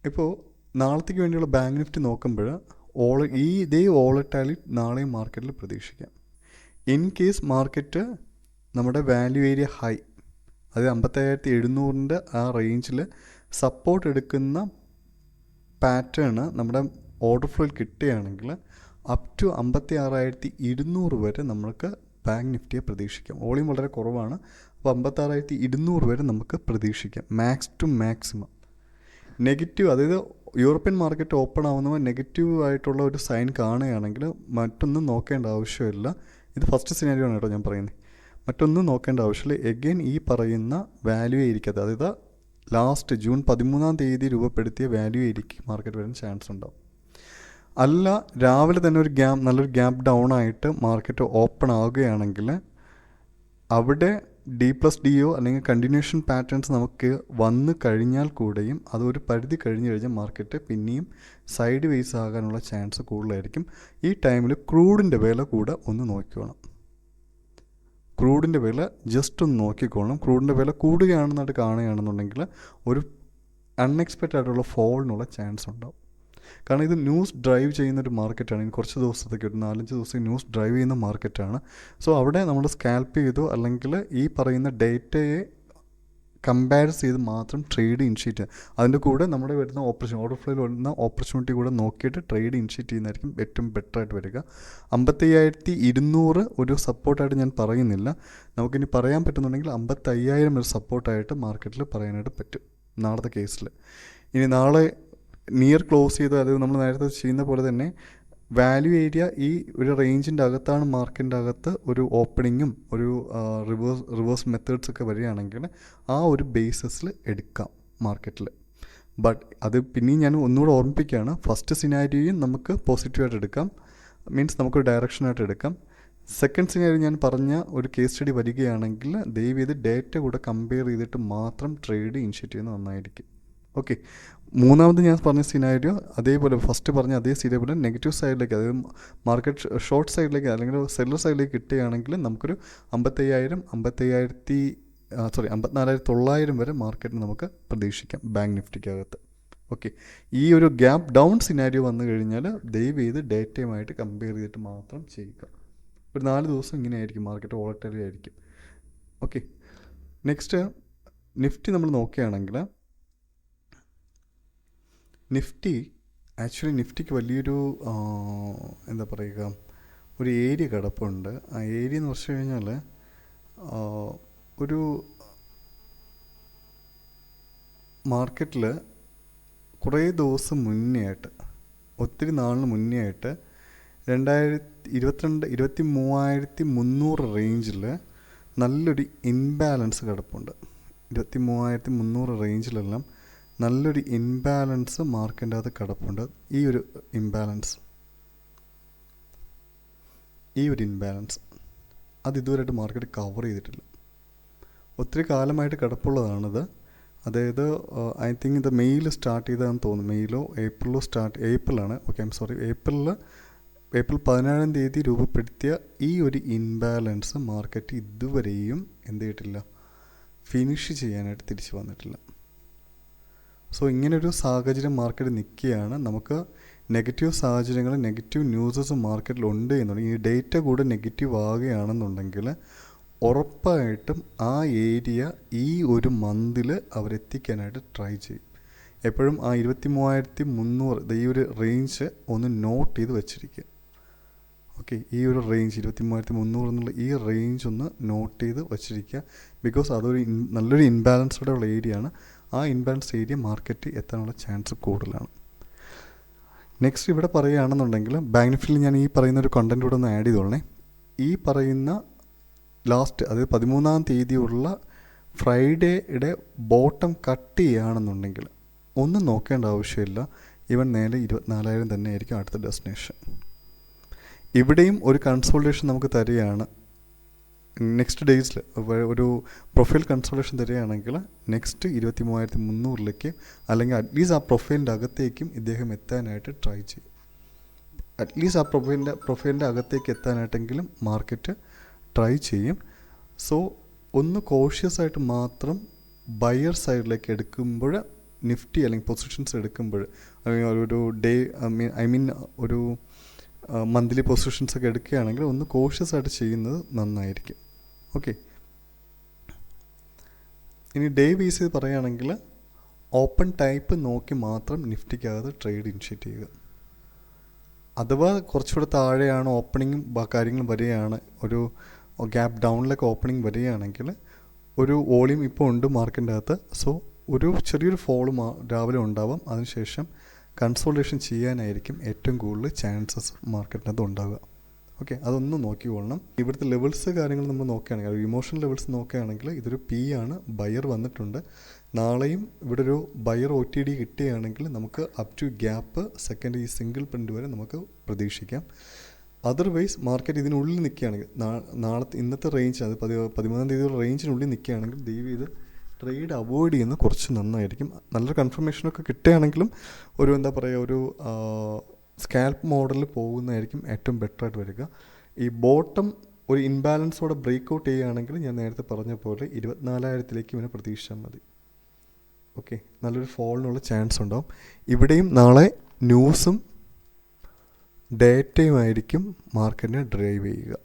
ഇപ്പോൾ നാളത്തേക്ക് വേണ്ടിയുള്ള ബാങ്ക് നിഫ്റ്റി നോക്കുമ്പോൾ ഇതേ വോളറ്റാലിറ്റി നാളെയും മാർക്കറ്റിൽ പ്രതീക്ഷിക്കാം. ഇൻ കേസ് മാർക്കറ്റ് നമ്മുടെ വാല്യൂ ഏരിയ ഹൈ, അത് 55,700 ആ റേഞ്ചിൽ സപ്പോർട്ട് എടുക്കുന്ന പാറ്റേണ് നമ്മുടെ ഓർഡർ ഫ്ലോയിൽ കിട്ടുകയാണെങ്കിൽ അപ് ടു 56,200 വരെ നമുക്ക് ബാങ്ക് നിഫ്റ്റിയെ പ്രതീക്ഷിക്കാം. വോളിയം വളരെ കുറവാണ്, അപ്പോൾ 56,200 വരെ നമുക്ക് പ്രതീക്ഷിക്കാം മാക്സ് ടു മാക്സിമം. നെഗറ്റീവ്, അതായത് യൂറോപ്യൻ മാർക്കറ്റ് ഓപ്പൺ ആവുന്നവർ നെഗറ്റീവ് ആയിട്ടുള്ള ഒരു സൈൻ കാണുകയാണെങ്കിൽ മറ്റൊന്നും നോക്കേണ്ട ആവശ്യമില്ല. ഇത് ഫസ്റ്റ് സിനാരിയോ ആണ് കേട്ടോ ഞാൻ പറയുന്നത്. മറ്റൊന്നും നോക്കേണ്ട ആവശ്യമില്ല. എഗെയിൻ ഈ പറയുന്ന വാല്യൂ ആയിരിക്കും, അതായത് ലാസ്റ്റ് ജൂൺ 13 രൂപപ്പെടുത്തിയ വാല്യൂ ആയിരിക്കും മാർക്കറ്റ് വരാൻ ചാൻസ് ഉണ്ടാവും. അല്ല, രാവിലെ തന്നെ നല്ലൊരു ഗ്യാപ്പ് ഡൗൺ ആയിട്ട് മാർക്കറ്റ് ഓപ്പൺ ആവുകയാണെങ്കിൽ അവിടെ D+DO അല്ലെങ്കിൽ കണ്ടിന്യൂഷൻ പാറ്റേൺസ് നമുക്ക് വന്നു കഴിഞ്ഞാൽ കൂടെയും അതൊരു പരിധി കഴിഞ്ഞ് കഴിഞ്ഞാൽ മാർക്കറ്റ് പിന്നെയും സൈഡ് വേസ് ആകാനുള്ള ചാൻസ് കൂടുതലായിരിക്കും. ഈ ടൈമിൽ ക്രൂഡിൻ്റെ വില കൂടെ ഒന്ന് നോക്കിക്കോണം. ക്രൂഡിൻ്റെ വില ജസ്റ്റ് ഒന്ന് നോക്കിക്കോണം. ക്രൂഡിൻ്റെ വില കൂടുകയാണെന്നായിട്ട് കാണുകയാണെന്നുണ്ടെങ്കിൽ ഒരു അൺഎക്സ്പെക്റ്റഡ് ആയിട്ടുള്ള ഫോളിനുള്ള ചാൻസ് ഉണ്ടാവും. കാരണം ഇത് ന്യൂസ് ഡ്രൈവ് ചെയ്യുന്നൊരു മാർക്കറ്റാണ്. ഇനി കുറച്ച് ദിവസത്തേക്ക് ഒരു 4-5 ദിവസം ന്യൂസ് ഡ്രൈവ് ചെയ്യുന്ന മാർക്കറ്റാണ്. സോ അവിടെ നമ്മൾ സ്കാൽപ്പ് ചെയ്തോ അല്ലെങ്കിൽ ഈ പറയുന്ന ഡേറ്റയെ കമ്പാരിസ് ചെയ്ത് മാത്രം ട്രേഡ് ഇനിഷ്യേറ്റ് ചെയ്യുക. അതിൻ്റെ കൂടെ നമ്മുടെ വരുന്ന ഓർഡർ ഫ്ലോയിൽ വരുന്ന ഓപ്പർച്യൂണിറ്റി കൂടെ നോക്കിയിട്ട് ട്രേഡ് ഇനിഷ്യേറ്റ് ചെയ്യുന്നതായിരിക്കും ഏറ്റവും ബെറ്ററായിട്ട് വരിക. 55,200 ഒരു സപ്പോർട്ടായിട്ട് ഞാൻ പറയുന്നില്ല. നമുക്കിനി പറയാൻ പറ്റുന്നുണ്ടെങ്കിൽ 55,000 ഒരു സപ്പോർട്ടായിട്ട് മാർക്കറ്റിൽ പറയാനായിട്ട് പറ്റും നാളത്തെ കേസിൽ. ഇനി നാളെ നിയർ ക്ലോസ് ചെയ്ത്, അതായത് നമ്മൾ നേരത്തെ ചെയ്യുന്ന പോലെ തന്നെ വാല്യൂ ഏരിയ ഈ ഒരു റേഞ്ചിൻ്റെ അകത്താണ് മാർക്കറ്റിൻ്റെ അകത്ത് ഒരു ഓപ്പണിങ്ങും ഒരു റിവേഴ്സ് മെത്തേഡ്സ് ഒക്കെ വരികയാണെങ്കിൽ ആ ഒരു ബേസിസിൽ എടുക്കാം മാർക്കറ്റിൽ. ബട്ട് അത് പിന്നെയും ഞാൻ ഒന്നുകൂടെ ഓർമ്മിപ്പിക്കുകയാണ്, ഫസ്റ്റ് സിനാരിയോയും നമുക്ക് പോസിറ്റീവായിട്ട് എടുക്കാം, മീൻസ് നമുക്കൊരു ഡയറക്ഷനായിട്ട് എടുക്കാം. സെക്കൻഡ് സിനാരിയോ ഞാൻ പറഞ്ഞ ഒരു കേസ് സ്റ്റഡി വരികയാണെങ്കിൽ ദയവ് ചെയ്ത് ഡേറ്റ കൂടെ കമ്പയർ ചെയ്തിട്ട് മാത്രം ട്രേഡ് ഇനിഷ്യേറ്റ് ചെയ്യുന്നത് നന്നായിരിക്കും. ഓക്കെ, മൂന്നാമത് ഞാൻ പറഞ്ഞ സിനാരിയോ അതേപോലെ ഫസ്റ്റ് പറഞ്ഞ അതേ സിനാരിയോ നെഗറ്റീവ് സൈഡിലേക്ക്, അതായത് മാർക്കറ്റ് ഷോർട്ട് സൈഡിലേക്ക് അല്ലെങ്കിൽ സെല്ലർ സൈഡിലേക്ക് കിട്ടുകയാണെങ്കിൽ നമുക്കൊരു 54,900 വരെ മാർക്കറ്റിന് നമുക്ക് പ്രതീക്ഷിക്കാം ബാങ്ക് നിഫ്റ്റിക്കകത്ത്. ഓക്കെ, ഈ ഒരു ഗ്യാപ്പ് ഡൗൺ സിനാരിയോ വന്നു കഴിഞ്ഞാൽ ദയവ് ചെയ്ത് ഡേറ്റയുമായിട്ട് കമ്പയർ ചെയ്തിട്ട് മാത്രം ചെയ്യുക. ഒരു 4 ദിവസം ഇങ്ങനെ ആയിരിക്കും മാർക്കറ്റ് വോളറ്റൈൽ ആയിരിക്കും. ഓക്കെ, നെക്സ്റ്റ് നിഫ്റ്റി നമ്മൾ നോക്കുകയാണെങ്കിൽ നിഫ്റ്റിക്ക് വലിയൊരു എന്താ പറയുക, ഒരു ഏരിയ കിടപ്പുണ്ട്. ആ ഏരിയ എന്ന് വെച്ച് കഴിഞ്ഞാൽ ഒരു മാർക്കറ്റിൽ കുറേ ദിവസം മുന്നേ ആയിട്ട്, ഒത്തിരി നാളിന് മുന്നേ ആയിട്ട് 23,300 റേഞ്ചിൽ നല്ലൊരു ഇൻബാലൻസ് കിടപ്പുണ്ട്. 23,300 റേഞ്ചിലെല്ലാം നല്ലൊരു ഇൻബാലൻസ് മാർക്കറ്റിൻ്റെ അകത്ത് കിടപ്പുണ്ട്. ഈ ഒരു ഇൻബാലൻസ് അത് ഇതുവരെയായിട്ട് മാർക്കറ്റ് കവർ ചെയ്തിട്ടില്ല. ഒത്തിരി കാലമായിട്ട് കിടപ്പുള്ളതാണിത്. അതായത് ഐ തിങ്ക് ഇത് മെയ്യിൽ സ്റ്റാർട്ട് ചെയ്തതാണെന്ന് തോന്നുന്നു. മെയ്യിലോ ഏപ്രിലോ ഏപ്രിലാണ്. ഓക്കെ, ഏപ്രിൽ 17 രൂപപ്പെടുത്തിയ ഈ ഒരു ഇൻബാലൻസ് മാർക്കറ്റ് ഇതുവരെയും എന്ത് ചെയ്തിട്ടില്ല, ഫിനിഷ് ചെയ്യാനായിട്ട് തിരിച്ചു വന്നിട്ടില്ല. സോ ഇങ്ങനൊരു സാഹചര്യം മാർക്കറ്റ് നിൽക്കുകയാണ്. നമുക്ക് നെഗറ്റീവ് സാഹചര്യങ്ങൾ, നെഗറ്റീവ് ന്യൂസസ് മാർക്കറ്റിൽ ഉണ്ട് എന്നുണ്ടെങ്കിൽ, ഈ ഡേറ്റ കൂടെ നെഗറ്റീവ് ആകുകയാണെന്നുണ്ടെങ്കിൽ ഉറപ്പായിട്ടും ആ ഏരിയ ഈ ഒരു മന്തിൽ അവരെത്തിക്കാനായിട്ട് ട്രൈ ചെയ്യും. എപ്പോഴും ആ 23,300 ഈ ഒരു റേഞ്ച് ഒന്ന് നോട്ട് ചെയ്ത് വെച്ചിരിക്കുക. ഓക്കെ, ഈ ഒരു റേഞ്ച് 23,300 എന്നുള്ള ഈ റേഞ്ച് ഒന്ന് നോട്ട് ചെയ്ത് വച്ചിരിക്കുക. ബിക്കോസ് അതൊരു നല്ലൊരു ഇൻബാലൻസോടെ ഉള്ള ഏരിയ ആണ്. ആ ഇൻബാലൻസ് ഏരിയ മാർക്കറ്റ് എത്താനുള്ള ചാൻസ് കൂടുതലാണ്. നെക്സ്റ്റ് ഇവിടെ പറയുകയാണെന്നുണ്ടെങ്കിൽ ബാങ്ക് നിഫ്റ്റിയിൽ ഞാൻ ഈ പറയുന്ന ഒരു കണ്ടൻറ്റ് കൂടെ ഒന്ന് ആഡ് ചെയ്തോളണേ. ഈ പറയുന്ന ലാസ്റ്റ്, അതായത് 13 ഫ്രൈഡേയുടെ ബോട്ടം കട്ട് ചെയ്യുകയാണെന്നുണ്ടെങ്കിൽ ഒന്നും നോക്കേണ്ട ആവശ്യമില്ല. ഇവൻ നേരെ 24,000 തന്നെ ആയിരിക്കും അടുത്ത ഡെസ്റ്റിനേഷൻ. ഇവിടെയും ഒരു കൺസോൾട്ടേഷൻ നമുക്ക് തരികയാണ്. നെക്സ്റ്റ് ഡേയ്സിൽ ഒരു പ്രൊഫൈൽ കൺസോൾട്ടേഷൻ തരികയാണെങ്കിൽ നെക്സ്റ്റ് 23,300 അല്ലെങ്കിൽ അറ്റ്ലീസ്റ്റ് ആ പ്രൊഫൈലിൻ്റെ അകത്തേക്കും ഇദ്ദേഹം എത്താനായിട്ട് ട്രൈ ചെയ്യും. അറ്റ്ലീസ്റ്റ് ആ പ്രൊഫൈലിൻ്റെ അകത്തേക്ക് എത്താനായിട്ടെങ്കിലും മാർക്കറ്റ് ട്രൈ ചെയ്യും. സോ ഒന്ന് കോഷ്യസ് ആയിട്ട് മാത്രം ബയർ സൈഡിലേക്ക് എടുക്കുമ്പോൾ നിഫ്റ്റി അല്ലെങ്കിൽ പൊസിഷൻസ് എടുക്കുമ്പോൾ ഒരു ഡേ ഒരു മന്ത്ലി പൊസിഷൻസ് ഒക്കെ എടുക്കുകയാണെങ്കിൽ ഒന്ന് കോഷ്യസ് ആയിട്ട് ചെയ്യുന്നത് നന്നായിരിക്കും. ഓക്കെ, ഇനി ഡേ ബേസ് ചെയ്ത് പറയുകയാണെങ്കിൽ ഓപ്പൺ ടൈപ്പ് നോക്കി മാത്രം നിഫ്റ്റിക്കകത്ത് ട്രേഡ് ഇനിഷ്യേറ്റ് ചെയ്യുക. അഥവാ കുറച്ചുകൂടെ താഴെയാണ് ഓപ്പണിങ്ങും കാര്യങ്ങളും വരികയാണ്, ഒരു ഗ്യാപ്പ് ഡൗണിലൊക്കെ ഓപ്പണിംഗ് വരികയാണെങ്കിൽ ഒരു വോളിയം ഇപ്പോൾ ഉണ്ട് മാർക്കറ്റിൻ്റെ അകത്ത്. സോ ഒരു ചെറിയൊരു ഫോള് രാവിലെ ഉണ്ടാവാം, അതിനുശേഷം കൺസോൾട്ടേഷൻ ചെയ്യാനായിരിക്കും ഏറ്റവും കൂടുതൽ ചാൻസസ് മാർക്കറ്റിനകത്ത് ഉണ്ടാവുക. ഓക്കെ, അതൊന്ന് നോക്കിക്കൊള്ളണം. ഇവിടുത്തെ ലെവൽസ് കാര്യങ്ങൾ നമ്മൾ നോക്കുകയാണെങ്കിൽ, ഇമോഷണൽ ലെവൽസ് നോക്കുകയാണെങ്കിൽ ഇതൊരു പി ആണ്, ബയർ വന്നിട്ടുണ്ട്. നാളെയും ഇവിടെ ഒരു ബയർ OTD കിട്ടുകയാണെങ്കിൽ നമുക്ക് അപ് ടു ഗ്യാപ്പ് സെക്കൻഡ് ഈ സിംഗിൾ പ്രിൻ്റ് വരെ നമുക്ക് പ്രതീക്ഷിക്കാം. അതർവൈസ് മാർക്കറ്റ് ഇതിനുള്ളിൽ നിൽക്കുകയാണെങ്കിൽ, ഇന്നത്തെ റേഞ്ച്, അത് 13-ാം തീയതിയുള്ള റേഞ്ചിനുള്ളിൽ നിൽക്കുകയാണെങ്കിൽ ദയവ് ചെയ്ത് ട്രേഡ് അവോയ്ഡ് ചെയ്യുന്നത് കുറച്ച് നന്നായിരിക്കും. നല്ലൊരു കൺഫർമേഷനൊക്കെ കിട്ടുകയാണെങ്കിലും ഒരു എന്താ പറയുക, ഒരു സ്കാൽപ്പ് മോഡലിൽ പോകുന്നതായിരിക്കും ഏറ്റവും ബെറ്ററായിട്ട് വരിക. ഈ ബോട്ടം ഒരു ഇൻബാലൻസോടെ ബ്രേക്ക് ഔട്ട് ചെയ്യുകയാണെങ്കിൽ ഞാൻ നേരത്തെ പറഞ്ഞ പോലെ 24,000-ലേക്ക് ഇവനെ പ്രതീക്ഷിച്ചാൽ മതി. ഓക്കെ, നല്ലൊരു ഫോളിനുള്ള ചാൻസ് ഉണ്ടാവും. ഇവിടെയും നാളെ ന്യൂസും ഡേറ്റയും ആയിരിക്കും മാർക്കറ്റിനെ ഡ്രൈവ് ചെയ്യുക.